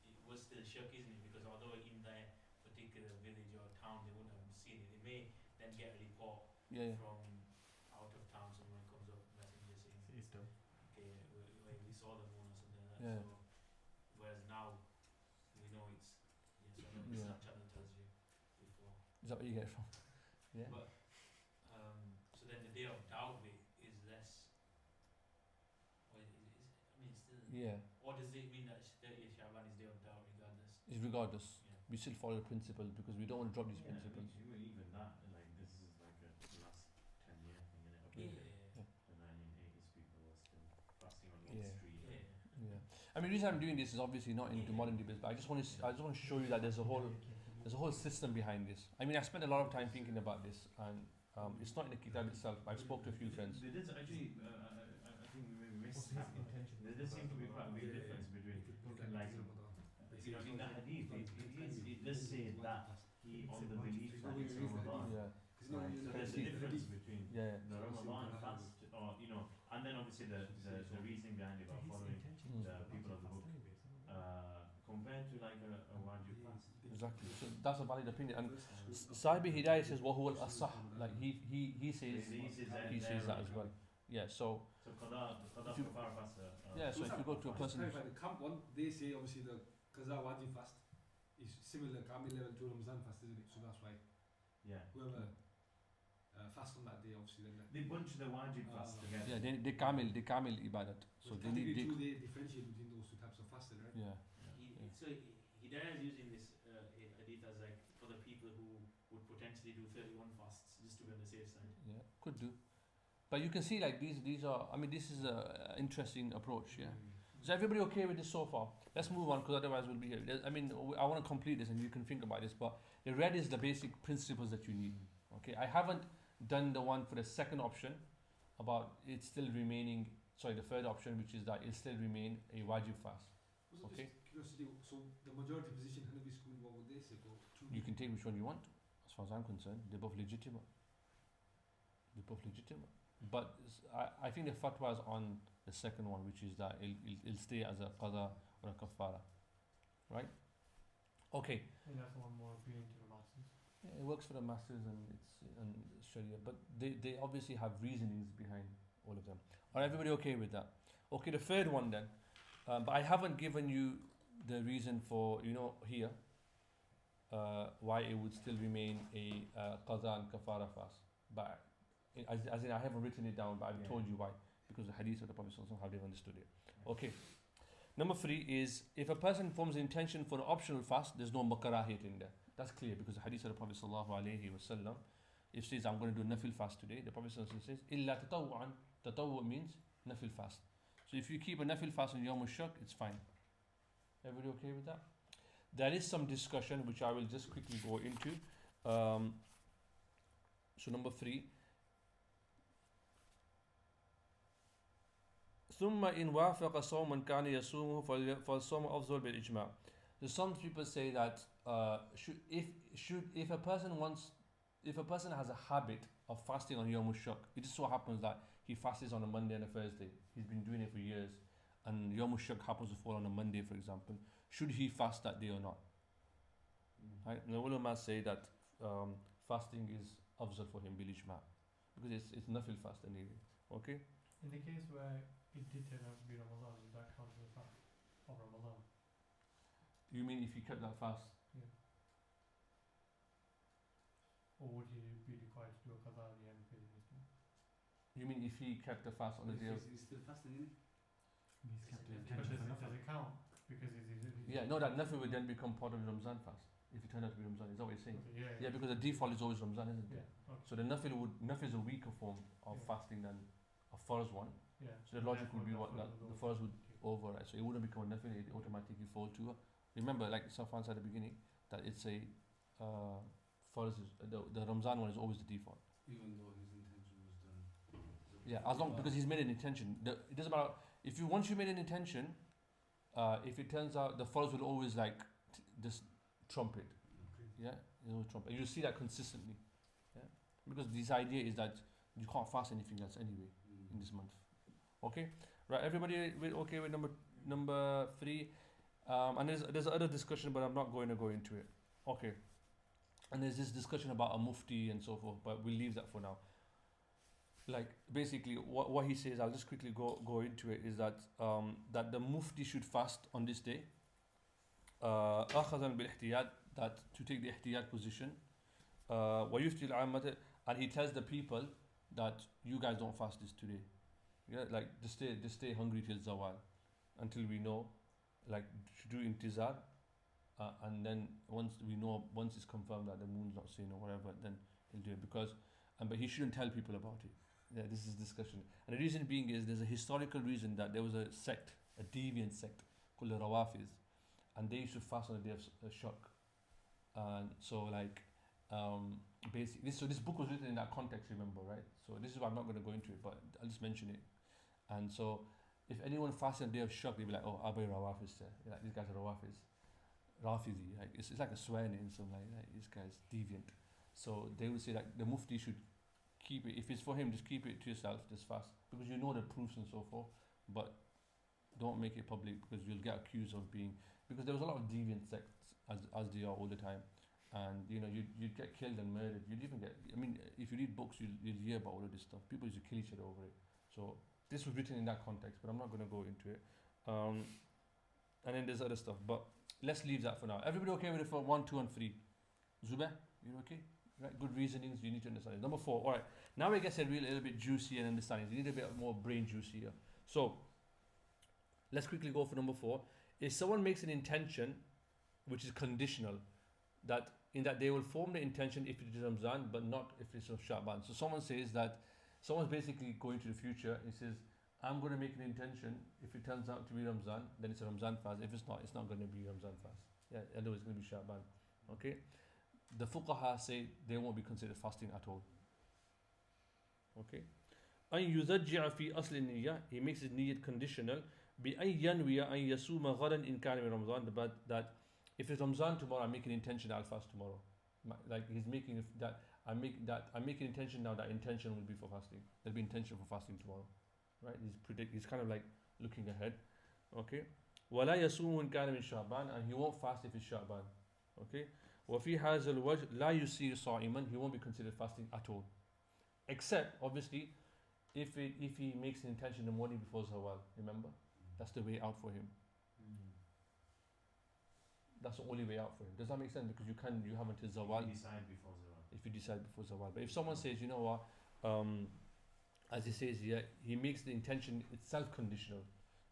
it was still shirk, isn't it? Because although in their particular village or town they wouldn't have seen it, they may then get a report from out of town, someone comes up messenger saying, It's done. okay, we saw the moon or something like that. Yeah. So whereas now we know it's so I know the Islam channel tells you before. Is that where you get it from? Yeah. But so then the day of doubt bit is less. Or I mean, it's still. Yeah. Or does it mean that 30th Shaban is day of doubt regardless? It's regardless. Yeah. We still follow the principle because we don't want to drop these principles. Even that, like this is like a last 10-year thing, innit? Yeah. The 1980s people were still fasting on Wall Yeah. Street. Yeah. I mean, the reason I'm doing this is obviously not into modern debates, but I just want to show you that there's a whole system behind this. I mean, I spent a lot of time thinking about this, and it's not in the kitab itself. I've spoke to a few friends. There is actually, I think we missed that. There does seem to be quite a big difference between, like, in the hadith, it does say that he on the belief that it's Ramadan. Yeah. Right. So there's a difference between Yeah. the Ramadan fast, or and then obviously the reasoning behind it, about following the people of the book, compared to like a wajib fast. Exactly. So that's a valid opinion. And Sahibi Hidayah says, "Wahuwa al-asah." Like he says that as well. Yeah. So qada if you- kafara fast. yeah. So if you go to a person, Clarify, the camp one, they say obviously the qaza wajib fast is similar kamil level to Ramzan fast, isn't it? So that's why Yeah. whoever fast on that day, obviously then. They bunch the wajib fast together. yeah, they kamil ibadat. So they need they differentiate between those two types of fasting, right? yeah. So Hidayah is using this hadith as like for the people who would potentially do 31 fasts just to be on the safe side. Yeah, could do. But you can see like these are. I mean, this is a interesting approach. Yeah. Mm. Is everybody okay with this so far? Let's move on because otherwise we'll be here. I mean, I want to complete this and you can think about this. But the red is the basic principles that you need. Okay. I haven't done the one for the second option about it still remaining. Sorry, the third option, which is that it still remain a wajib fast. Also, Okay. just curiosity, so the majority position Hanafi school, what would they say? Go two. You can take which one you want. As far as I'm concerned, they're both legitimate. They're both legitimate. But I think the fatwa is on the second one, which is that it'll stay as a qada or a kafara. Right? Okay. I think that's the one more appealing to the masses. Yeah, it works for the masses and Sharia, but they obviously have reasonings behind all of them. Are everybody okay with that? Okay, the third one then. But I haven't given you the reason for, here, why it would still remain a qada and kafara fast. But as in I haven't written it down, but I've told you why. Because the hadith of the Prophet ﷺ, how they've understood it. Okay. Number 3 is, if a person forms an intention for an optional fast, there's no makarahiyat in there. That's clear because the hadith of the Prophet ﷺ, if says, I'm going to do a nafl fast today, the Prophet ﷺ says, illa tatawwa'an. Tatawwa means nafl fast. So if you keep a nafil fast on Yawm al-Shak, it's fine. Everybody okay with that? There is some discussion which I will just quickly go into. So number 3. ثم إن وافق صوما كان يصومه فالصوم أفضل بالإجماع. So some people say that if a person has a habit of fasting on Yawm al-Shak, it just so happens that he fasts on a Monday and a Thursday. He's been doing it for years, and Yawm al-Shak happens to fall on a Monday, for example. Should he fast that day or not? Right? And the ulama say that fasting is afzal for him bil ijma, because it's nafil fast anyway. Okay. In the case where it did turn out to be Ramadan, would that count as a fast of Ramadan? You mean if he kept that fast? Yeah. Or would he be required to do a qada at the end of his time? You mean if he kept the fast on the day of? He's still fasting, isn't he? He's kept the But intention does for it count? Because Yeah, no, that nafil would then become part of the Ramzan fast if it turned out to be Ramzan. Is that what you're saying? Okay, Yeah, because the default is always Ramzan, isn't it? Yeah. Okay. So the nafil is a weaker form of Yeah. fasting than a farz one. Yeah. So the logic would be what that the farz would override. So it wouldn't become a nafil; it automatically fall to. Remember, like Safwan said at the beginning, that it's a farz. The Ramzan one is always the default. Even though his intention was done. Yeah, as long because he's made an intention. It doesn't matter if once you made an intention. If it turns out the farz will always like this trumpet. Yeah, it will trumpet. And you see that consistently. Yeah, because this idea is that you can't fast anything else anyway in this month. Okay, right? Everybody okay with number 3? And there's other discussion, but I'm not going to go into it. Okay, and there's this discussion about a mufti and so forth, but we'll leave that for now. Like basically, what he says, I'll just quickly go into it. Is that that the mufti should fast on this day. أخذا بالاحتياط, that to take the ihtiyat position. ويفتي العامة, and he tells the people that you guys don't fast this today. Yeah, like just stay hungry till zawal, until we know, like to do intizar, and then once it's confirmed that the moon's not seen or whatever, then he'll do it. Because, but he shouldn't tell people about it. Yeah, this is discussion, and the reason being is there's a historical reason that there was a sect, a deviant sect called the Rawafiz, and they used to fast on the day of Shak. And so like basically this book was written in that context, remember, right? So this is why I'm not going to go into it, but I'll just mention it. And so if anyone fasts on the day of Shak, they'll be like, oh, Abai Rawafiz, like these guys are Rawafiz, Rafizi, like it's like a swear name, so like this guy's deviant. So they would say that the mufti should keep it, if it's for him, just keep it to yourself, just fast, because you know the proofs and so forth, but don't make it public, because you'll get accused of being, because there was a lot of deviant sects as they are all the time, and you'd get killed and murdered. You'd even get, I mean, if you read books, you'll hear about all of this stuff. People used to kill each other over it. So this was written in that context, but I'm not going to go into it. And then there's other stuff, but let's leave that for now. Everybody okay with it for 1, 2, and 3? Zubair, you okay? Right, good reasonings, you need to understand it. Number 4, all right. Now it gets a little bit juicy and understanding. You need a bit more brain juicy here. So let's quickly go for number 4. If someone makes an intention, which is conditional, that in that they will form the intention if it is Ramzan, but not if it's of Shaban. So someone says that, someone's basically going to the future. He says, I'm going to make an intention. If it turns out to be Ramzan, then it's a Ramzan fast. If it's not going to be Ramzan fast. Yeah, otherwise it's going to be Shaban. Okay? The fuqaha say they won't be considered fasting at all. Okay? أن يزجع في أصل النية, he makes his niyyat conditional. بأن ينوي أن يصوم غدا إن كان من رمضان, but that if it's Ramzan tomorrow, I make an intention I'll fast tomorrow. Like he's making that I make an intention now. That intention will be for fasting. There'll be intention for fasting tomorrow, right? He's kind of like looking ahead. Okay. ولا يصوم إن كان من شعبان, and he won't fast if it's Shaban. Okay. وفي هذا الوجه لا يصير صائما, he won't be considered fasting at all, except obviously if he makes an intention in the morning before Zawal. Remember, that's the way out for him. That's the only way out for him. Does that make sense? Because you have until Zawal. If you decide before Zawal. If you decide before Zawal. But if someone says, you know what, as he says here, he makes the intention itself conditional.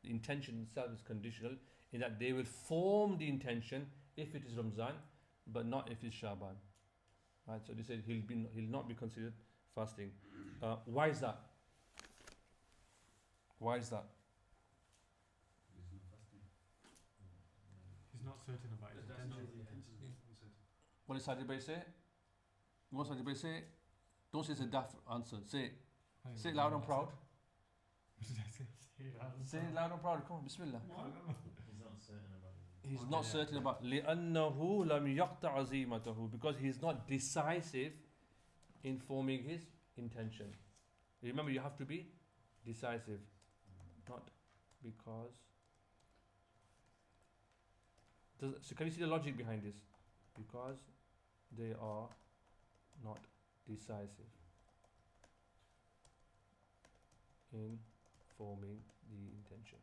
The intention itself is conditional in that they will form the intention if it is Ramzan, but not if it's Shaban. Right? So they said he'll not be considered fasting. Why is that? Why is that? He's not fasting. He's not certain about his That's intention. not the intention. What did Sajid Bhai say? What did Sajid Bhai say? Don't say it's a daft answer. Say it loud and proud. What did I say? Say it loud and proud. Come on, Bismillah. He's not certain about it. He's Okay, not yeah. certain about لأنه لم يقطع عزيمته, because he's not decisive in forming his intention. Remember, you have to be decisive, not because. So can you see the logic behind this? Because they are not decisive in forming the intention.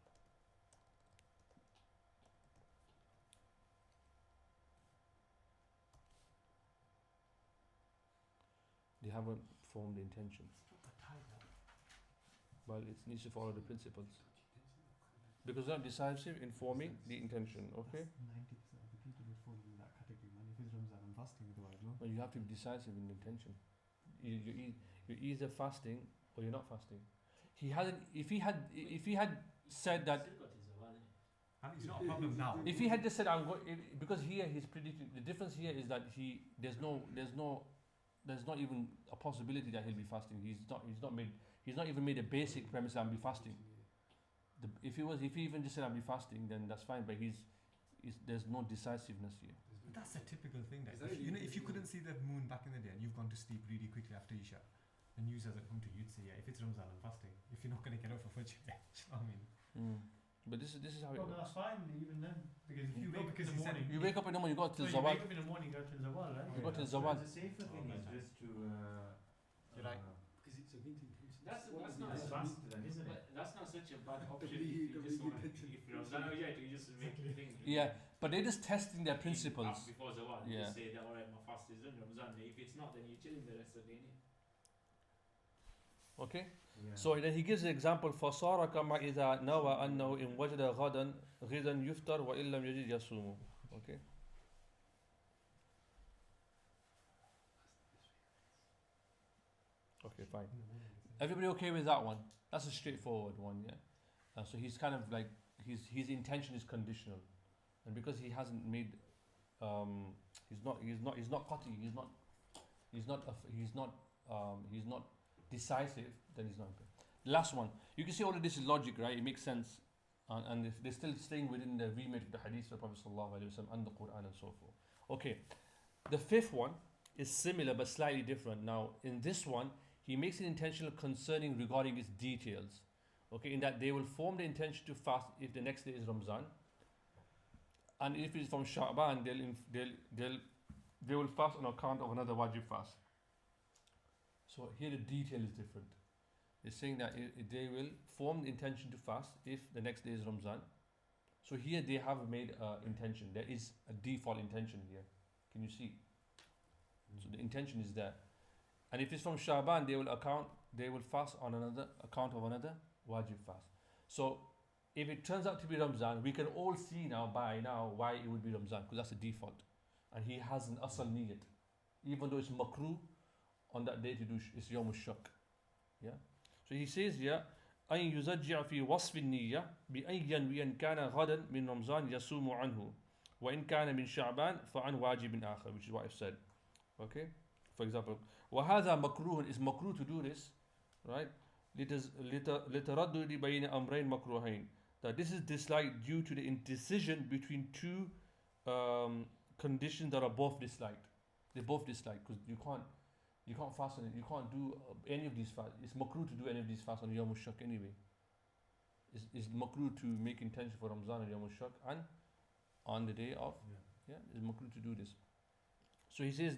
They haven't formed the intention. Well, it needs to follow the principles. Because they're not decisive in forming the intention, okay? 90% of the people would fall in that category, man. If it's Ramzan, I'm fasting otherwise, no? Well, you have to be decisive in the intention. You're either fasting or you're not fasting. He hadn't. If he had said that, Still got his Zawal, innit? And it's not a problem now. if he had just said I'm going, because here he's predicting. The difference here is that there's not even a possibility that he'll be fasting. He's not even made a basic premise that I'll be fasting. If he even just said I'll be fasting, then that's fine. But there's no decisiveness here. But that's a typical thing. That Is that if you couldn't see the moon back in the day and you've gone to sleep really quickly after Isha, and news hasn't come to you, you'd say, yeah, if it's Ramzan, I'm fasting. If you're not going to get up for Fajr, yeah, do you know what I mean? But this is how it Well, that's works. fine even then, because if you No, wake up in because the he said morning, You wake up in the morning, you go so till you Zawal. wake up in the morning, go till Zawal, right? You go till So Zawal. the safer thing is just to You're right. Because it's a meeting. That's not it's a fast then, isn't it? But that's not such a bad option Really- if you just really want intention. if you're Ramzan, yeah, you just make the thing. Yeah, but they're just testing their principles. Before Zawal, you Yeah. just say that alright, my fast is done Ramzan. If it's not, then you're chilling the rest of the day. innit? Okay. Yeah. So then he gives the example فصار كما إذا نوى أنه إن وجد غدا يفطر وإن لم يجد يصوم. Okay. Okay, fine. Everybody okay with that one? That's a straightforward one, yeah. So he's kind of like his intention is conditional, and because he hasn't made, he's not qati, he's not decisive, then he's not. Last one, you can see all of this is logic, right? It makes sense, and if they're still staying within the remit of the hadith of the Prophet sallallahu alaihi wasallam and the Quran and so forth. Okay, the fifth one is similar but slightly different. Now, in this one, he makes an intentional concerning regarding its details. Okay, in that they will form the intention to fast if the next day is Ramzan, and if it's from Shaban, they will fast on account of another wajib fast. So here the detail is different. It's saying that they will form the intention to fast if the next day is Ramzan. So here they have made intention. There is a default intention here. Can you see? So the intention is there. And if it's from Shaban, they will fast on account of another wajib fast. So if it turns out to be Ramzan, we can all see by now why it would be Ramzan, because that's the default. And he has an asal niyat. Even though it's makruh on that day to do, it's Yawm al-Shak. Yeah. So he says here, أن يزجع في وصف النية بأن ينوي إن كان غدا من رمضان يصوم عنه وإن كان من شعبان فعن واجب آخر, which is what I've said. Okay. For example, وهذا مكروه, is makruh to do this, right? لتردد بين أمرين مكروهين, that this is disliked due to the indecision between two conditions that are both disliked. They're both disliked because you can't fast on it. You can't do any of these fasts. It's makruh to do any of these fasts on Yawm al-Shak anyway. It's makruh to make intention for Ramzan and Yawm al-Shak and on the day of, it's makruh to do this. So he says,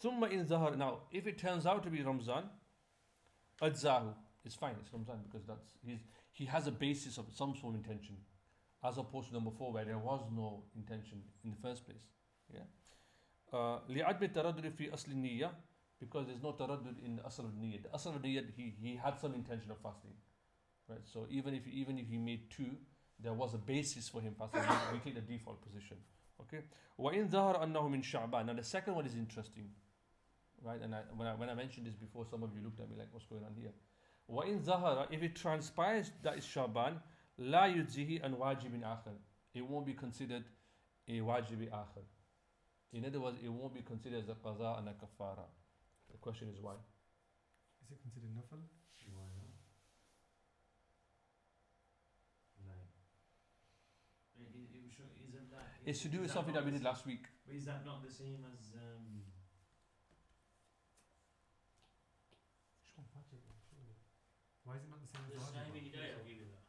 ثم إن ظهر, now if it turns out to be Ramzan, أجزاه, it's fine, it's Ramzan, because he has a basis of some sort of intention, as opposed to number 4 where there was no intention in the first place. Yeah. لعدم التردد في أصل النية, because there's no taraddud in the asl al-niyyah. The asl al-niyyah, he had some intention of fasting, right? So even if he made 2, there was a basis for him fasting. We take the default position. Okay. وإن ظهر أنه من شعبان. Now the second one is interesting, right? And when I mentioned this before, some of you looked at me like, what's going on here? وإن ظهر, if it transpires that is Shaban, لا يجزيه عن واجب آخر. It won't be considered a wajib آخر. In other words, it won't be considered as a qaza and a kafara. The question is why? Is it considered nafl? Why not? Like, isn't that? It's to do is with that something not that we the did s- last week. But is that not the same as Why is it not the same The as Sahih wajib? Hidayah will give you that.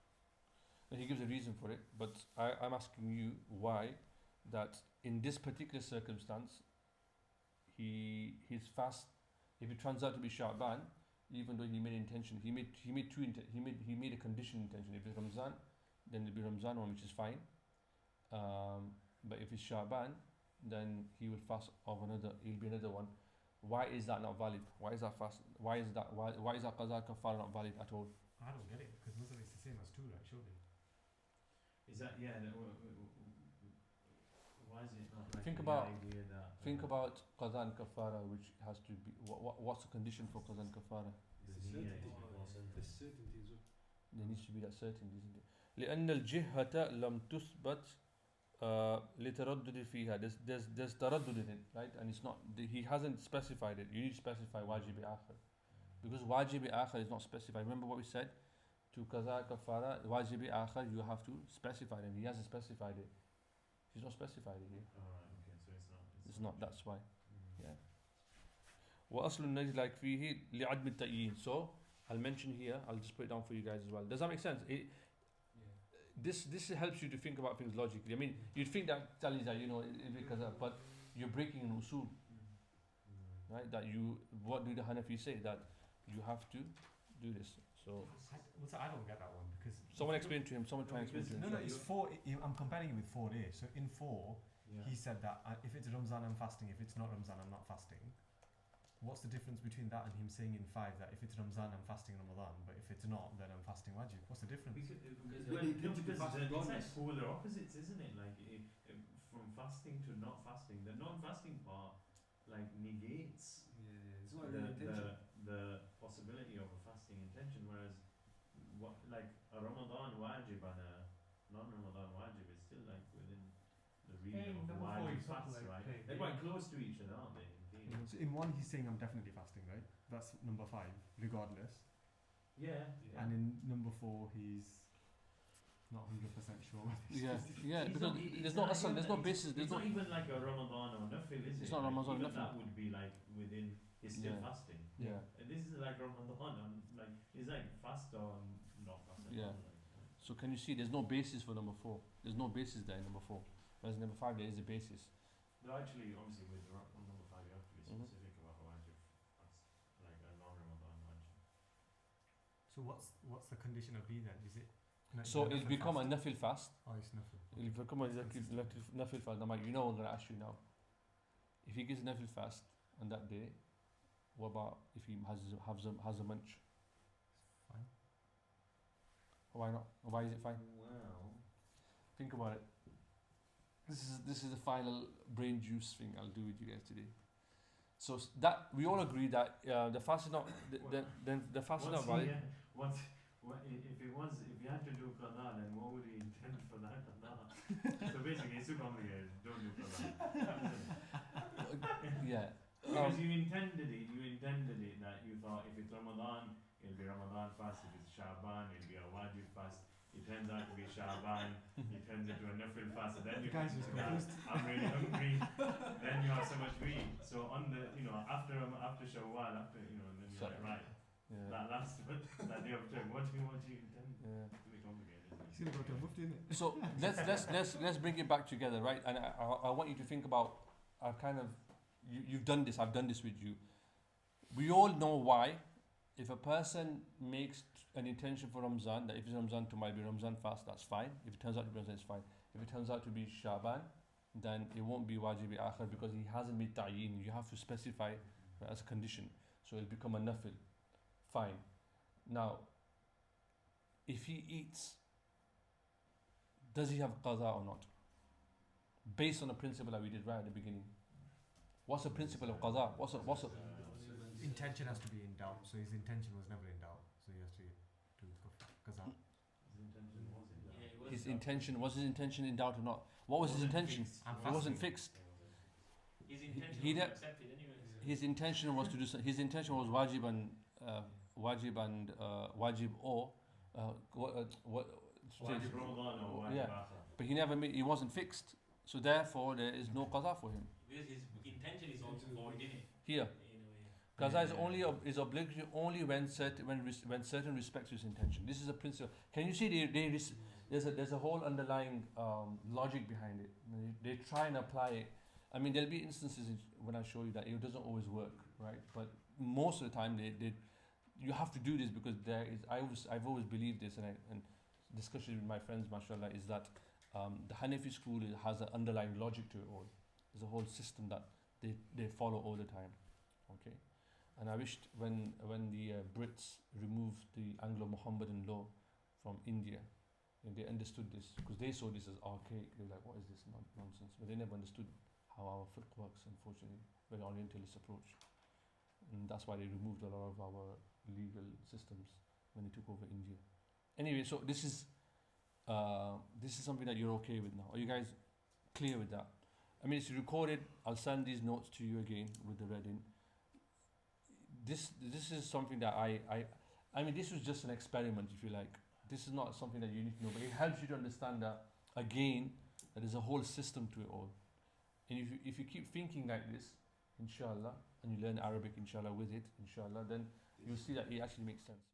And he gives a reason for it, but I'm asking you why that in this particular circumstance, his fast, if it turns out to be Shaban, even though he made intention, he made a conditional intention. If it's Ramzan, then it'll be Ramzan one, which is fine. But if it's Shaban, then he will fast of another. It'll be another one. Why is that not valid? Why is that fast? Why is that qaza kafara not valid at all? I don't get it, because Muslim is the same as 2, right? Surely. is that why is it not like Think the about- idea that Think about qaza and kafara, which has to be what's the condition for qaza and kafara? the It's niyyah certainty. is more certain. There's certainty as well. There needs to be that certainty, isn't it? لأن الجهة لم تثبت لتردد فيها. There's تردد in it, right? And it's not. He hasn't specified it. You need to specify wajib akhir, because wajib akhir is not specified. Remember what we said? To qaza kafara, wajib akhir, you have to specify it, and he hasn't specified it. He's not specified it here. Alright, okay, so it's not. It's not. That's why. Mm. Yeah. وأصل النجد like فيه لعدم التأيين. So I'll mention here. I'll just put it down for you guys as well. Does that make sense? This helps you to think about things logically. I mean, you'd think that tells that because but you're breaking an usul, right? That what do the Hanafi say? That you have to do this. So I don't get that one, because someone explain to him. Someone try and explain to him. no, it's 4. I'm comparing it with 4A. So in 4, Yeah. he said that if it's Ramzan, I'm fasting. If it's not Ramzan, I'm not fasting. What's the difference between that and him saying in 5 that if it's Ramzan, I'm fasting Ramadan, but if it's not, then I'm fasting wajib? What's the difference? Because, Because well, they no, tend to be because fast it's like regardless. polar opposites, isn't it? Like from fasting to not fasting. The non-fasting part like negates Yeah, it's not really intention. the possibility of a fasting intention, whereas like a Ramadan wajib and a non-Ramadan wajib is still like within the region of Number 4 wajib is fast, something like right? paying They're quite close to each other, aren't they? In theory. So in 1, he's saying I'm definitely fasting, right? That's number 5, regardless. Yeah. And in number 4, he's not 100% sure. Yeah, because there's no asal, there's no basis, there's It's no. not even like a Ramadan or nafil, is it? It's not Like, Ramadan or even nafil. that would be like within. He's still Yeah. fasting. Yeah. And this is like Ramadan, and like it's like fast or not fast. at Yeah. all, like, So can you see? There's no basis for number 4. There's no basis there in number 4. Whereas number 5 there is a basis. No, actually, obviously, with number 5, you have to be Mhm. specific about a wajib fast, like a non-Ramadan wajib. So what's the condition of B then? Is it? So it'll become a nafil fast. Oh, it's nafil. It'll become a nafil fast. Now, you know what I'm going to ask you now. If he gets nafil fast on that day, what about if he has a munch? Fine. Why not? Why is it fine? Well, Think about it. This is the final brain juice thing I'll do with you guys today. So that we all agree that the fast is not the fast is not valid. If he had to do qada, then what would he intend for that qada? So basically, it's too complicated. Don't do qada. Yeah. Because you intended it that you thought if it's Ramadan, it'll be Ramadan fast. If it's Shaban, it'll be a wajib fast. It turns out to be Shaban. It turns into a nafl fast. And then you Guys, think just that confused. I'm really hungry. Then you have so much to eat. So on the after Shawwal, and then you're like, right. Yeah. That last that day of time. What do you intend? Yeah. It's really complicated. He's gonna go to a mufti, isn't it? So let's bring it back together, right? And I want you to think about. You've done this. I've done this with you. We all know why. If a person makes an intention for Ramzan, that if it's Ramzan tomorrow, be Ramzan fast, that's fine. If it turns out to be Ramzan, it's fine. If it turns out to be Shaban, then it won't be wajib akhir because he hasn't made ta'yin. You have to specify as a condition. So it'll become a nafl. Fine. Now, if he eats, does he have qaza or not? Based on the principle that we did right at the beginning. What's the principle of qaza? What's a Intention has to be in doubt. So his intention was never in doubt. So he has to do qaza. His intention was his intention in doubt or not? What was his intention? It wasn't fixed. His intention He was de- accepted anyways. His intention was to do. His intention was wajib and wajib or what? Wajib Ramadan or wajib Yeah. akhir. But he never made. It wasn't fixed. So therefore, there is no qaza for him Because his intention is also void, isn't it? here. In a way. Qaza is only is obligatory only when certain respects to his intention. This is a principle. Can you see there's a whole underlying logic behind it. They try and apply it. I mean, there'll be instances when I show you that it doesn't always work, right? But most of the time, you have to do this because there is. I've always believed this, and discussion with my friends, mashallah, is that the Hanafi school has an underlying logic to it all. There's a whole system that they follow all the time, okay? And I wished when the Brits removed the Anglo-Muhammadan law from India, and they understood this because they saw this as archaic. They were like, "What is this nonsense?" But they never understood how our fiqh works. Unfortunately, very Orientalist approach, and that's why they removed a lot of our legal systems when they took over India. Anyway, so this is something that you're okay with now. Are you guys clear with that? I mean, it's recorded. I'll send these notes to you again with the read in. This is something that I mean, this was just an experiment, if you like. This is not something that you need to know, but it helps you to understand that, again, that there's a whole system to it all. And if you keep thinking like this, inshallah, and you learn Arabic, inshallah, with it, inshallah, then you'll see that it actually makes sense.